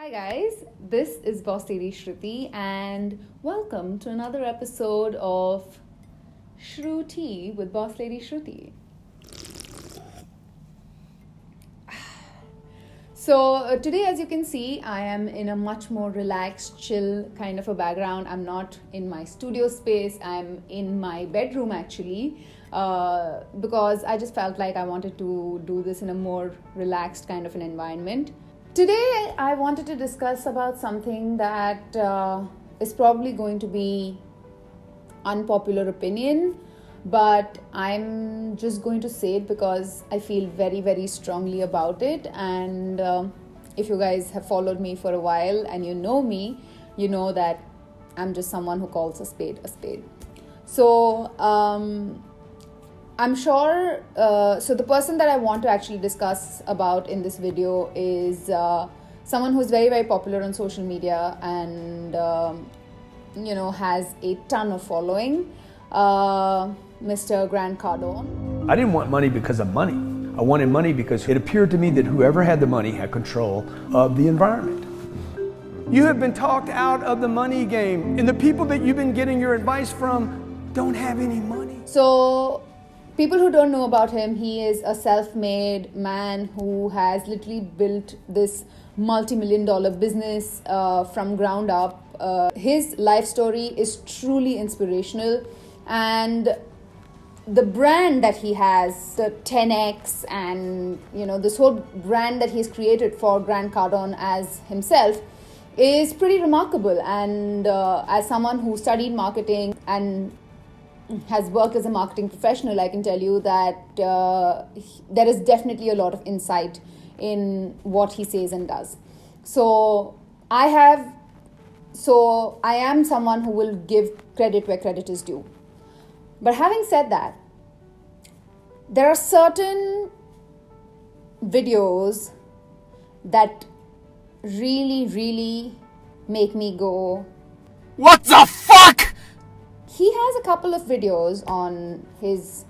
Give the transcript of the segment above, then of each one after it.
Hi guys, this is Bosslady Shruti and welcome to another episode of Shru-tea with Bosslady Shruti. So today, as you can see, I am in a much more relaxed, chill kind of a background. I'm not in my studio space, I'm in my bedroom actually, because I just felt like I wanted to do this in a more relaxed kind of an environment. Today, I wanted to discuss about something that is probably going to be unpopular opinion, but I'm just going to say it because I feel very, very strongly about it. And if you guys have followed me for a while and you know me, you know that I'm just someone who calls a spade a spade. So I'm sure, so the person that I want to actually discuss about in this video is someone who's very, very popular on social media and, has a ton of following, Mr. Grant Cardone. I didn't want money because of money. I wanted money because it appeared to me that whoever had the money had control of the environment. You have been talked out of the money game, and the people that you've been getting your advice from don't have any money. So, people who don't know about him, he is a self-made man who has literally built this multi-million-dollar business from ground up. His life story is truly inspirational, and the brand that he has, the 10x, and this whole brand that he's created for Grant Cardone as himself is pretty remarkable. And as someone who studied marketing and has worked as a marketing professional, I can tell you that there is definitely a lot of insight in what he says and does. So I am someone who will give credit where credit is due. But having said that, there are certain videos that really, really make me go, What the fuck? He has a couple of videos on his,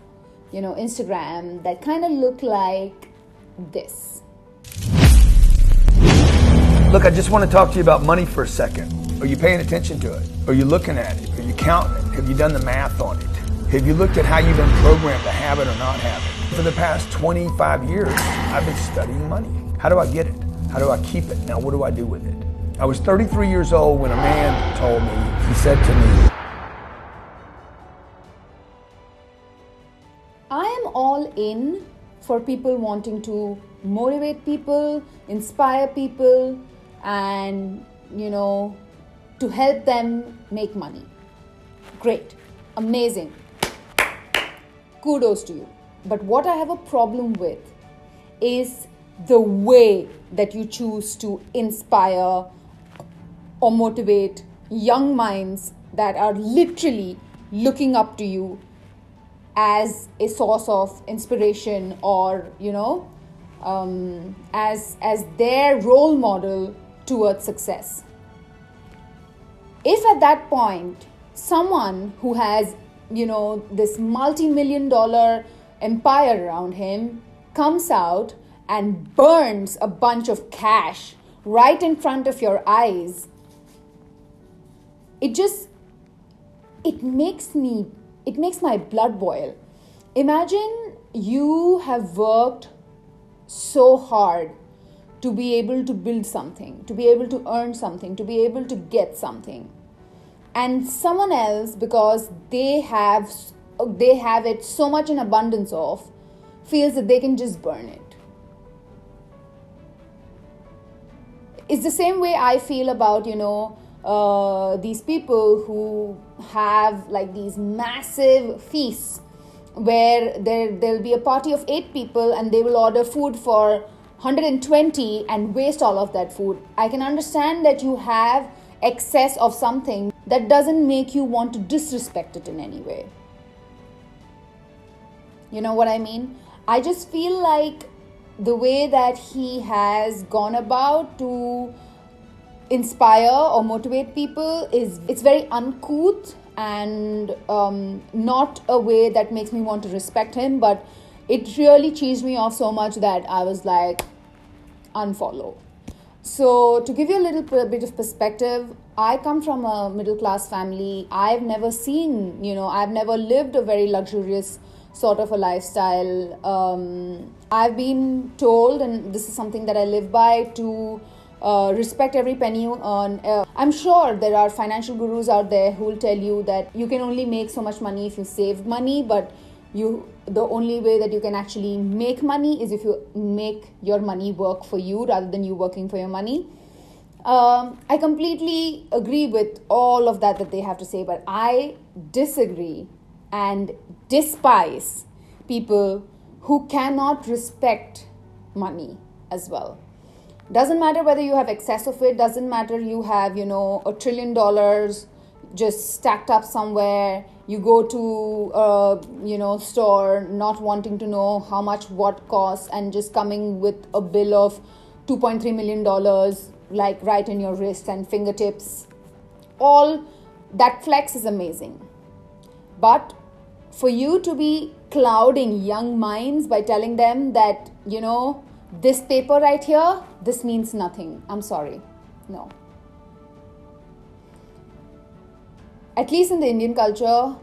Instagram that kind of look like this. Look, I just want to talk to you about money for a second. Are you paying attention to it? Are you looking at it? Are you counting it? Have you done the math on it? Have you looked at how you've been programmed to have it or not have it? For the past 25 years, I've been studying money. How do I get it? How do I keep it? Now, what do I do with it? I was 33 years old when a man told me, he said to me, I am all in for people wanting to motivate people, inspire people, and, to help them make money. Great. Amazing. Kudos to you. But what I have a problem with is the way that you choose to inspire or motivate young minds that are literally looking up to you as a source of inspiration or, as their role model towards success. If at that point, someone who has, this multi-million-dollar empire around him comes out and burns a bunch of cash right in front of your eyes, it makes my blood boil. Imagine you have worked so hard to be able to build something, to be able to earn something, to be able to get something. And someone else, because they have it so much in abundance of, feels that they can just burn it. It's the same way I feel about, these people who have like these massive feasts where there'll be a party of 8 people and they will order food for 120 and waste all of that food. I can understand that you have excess of something. That doesn't make you want to disrespect it in any way. You know what I mean? I just feel like the way that he has gone about to inspire or motivate people it's very uncouth and not a way that makes me want to respect him, but it really cheesed me off so much that I was like, unfollow. So, to give you a little bit of perspective, I come from a middle class family. I've never seen, I've never lived a very luxurious sort of a lifestyle. I've been told, and this is something that I live by, to respect every penny you earn. I'm sure there are financial gurus out there who will tell you that you can only make so much money if you save money, but the only way that you can actually make money is if you make your money work for you rather than you working for your money. I completely agree with all of that they have to say, but I disagree and despise people who cannot respect money as well. Doesn't matter whether you have excess of it, doesn't matter you have, $1 trillion just stacked up somewhere. You go to a store not wanting to know how much what costs and just coming with a bill of $2.3 million like right in your wrist and fingertips. All that flex is amazing. But for you to be clouding young minds by telling them that, this paper right here, this means nothing. I'm sorry. No. At least in the Indian culture,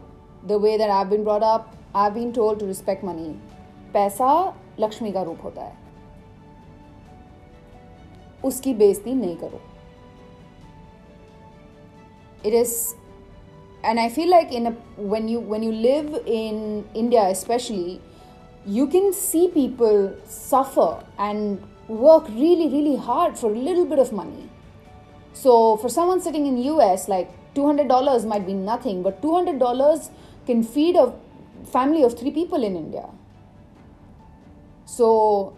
the way that I've been brought up, I've been told to respect money. पैसा लक्ष्मी का रूप होता है. उसकी बेइज्जती नहीं करो. It is, and I feel like when you live in India especially, you can see people suffer and work really, really hard for a little bit of money. So for someone sitting in US, like $200 might be nothing, but $200 can feed a family of 3 people in India. So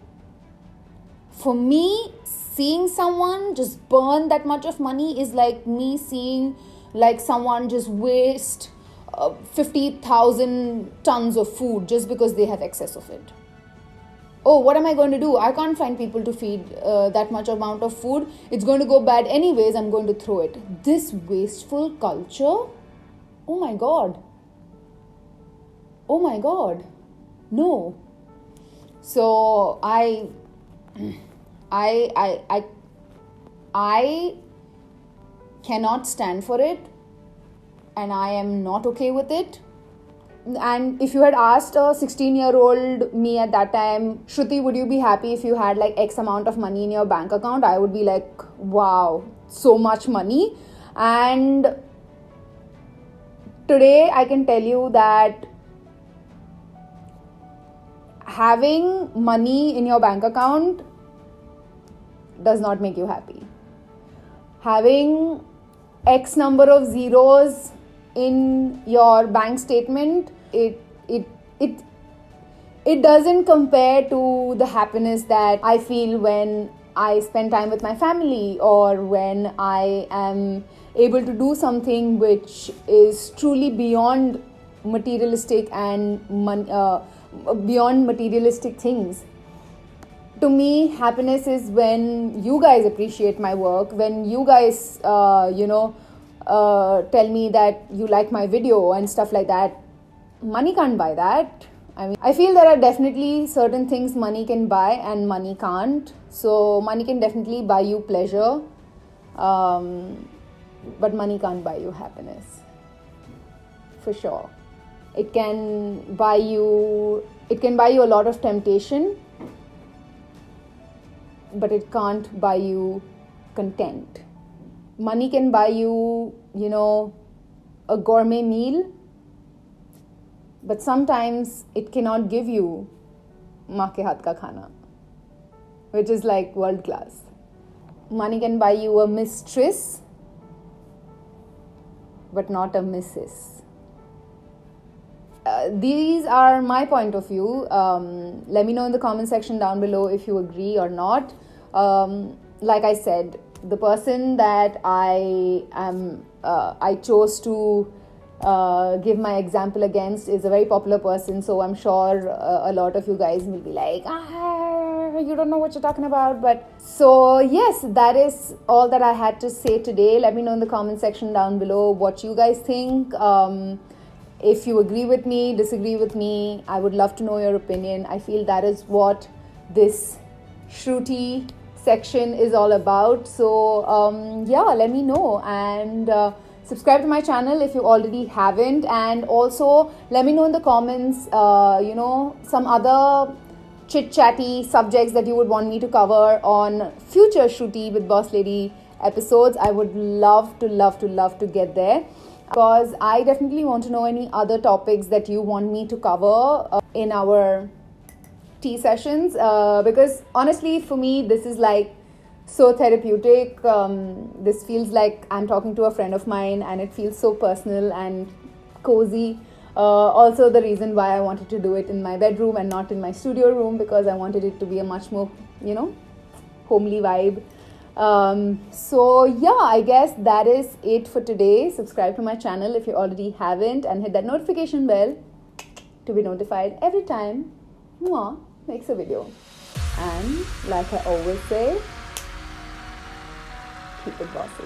for me, seeing someone just burn that much of money is like me seeing like someone just waste 50,000 tons of food just because they have excess of it. Oh, what am I going to do? I can't find people to feed that much amount of food. It's going to go bad anyways. I'm going to throw it. This wasteful culture. Oh my God. Oh my God. No. So I cannot stand for it, and I am not okay with it. And if you had asked a 16-year-old me at that time, Shruti, would you be happy if you had like X amount of money in your bank account? I would be like, wow, so much money. And today I can tell you that having money in your bank account does not make you happy. Having X number of zeros in your bank statement, it doesn't compare to the happiness that I feel when I spend time with my family, or when I am able to do something which is truly beyond materialistic and beyond materialistic things. To me, happiness is when you guys appreciate my work, when you guys tell me that you like my video and stuff like that. Money can't buy that. I mean, I feel there are definitely certain things money can buy and money can't. So money can definitely buy you pleasure, but money can't buy you happiness. For sure. It can buy you a lot of temptation, but it can't buy you content. Money can buy you, a gourmet meal, but sometimes it cannot give you maa ke haath ka khana, which is like world class. Money can buy you a mistress, but not a missus. These are my point of view. Let me know in the comment section down below if you agree or not. Like I said, the person that I chose to give my example against is a very popular person, so I'm sure a lot of you guys will be like, you don't know what you're talking about. But so yes, that is all that I had to say today. Let me know in the comment section down below what you guys think. If you agree with me, disagree with me, I would love to know your opinion. I feel that is what this Shru-tea section is all about. So yeah, let me know, and subscribe to my channel if you already haven't, and also let me know in the comments some other chit chatty subjects that you would want me to cover on future Shru-tea with Boss Lady episodes. I would love to get there, because I definitely want to know any other topics that you want me to cover in our tea sessions, because honestly for me this is like so therapeutic. This feels like I'm talking to a friend of mine, and it feels so personal and cozy. Also the reason why I wanted to do it in my bedroom and not in my studio room, because I wanted it to be a much more homely vibe. So yeah, I guess that is it for today. Subscribe to my channel if you already haven't, and hit that notification bell to be notified every time Mwah makes a video. And like I always say, keep it bossy.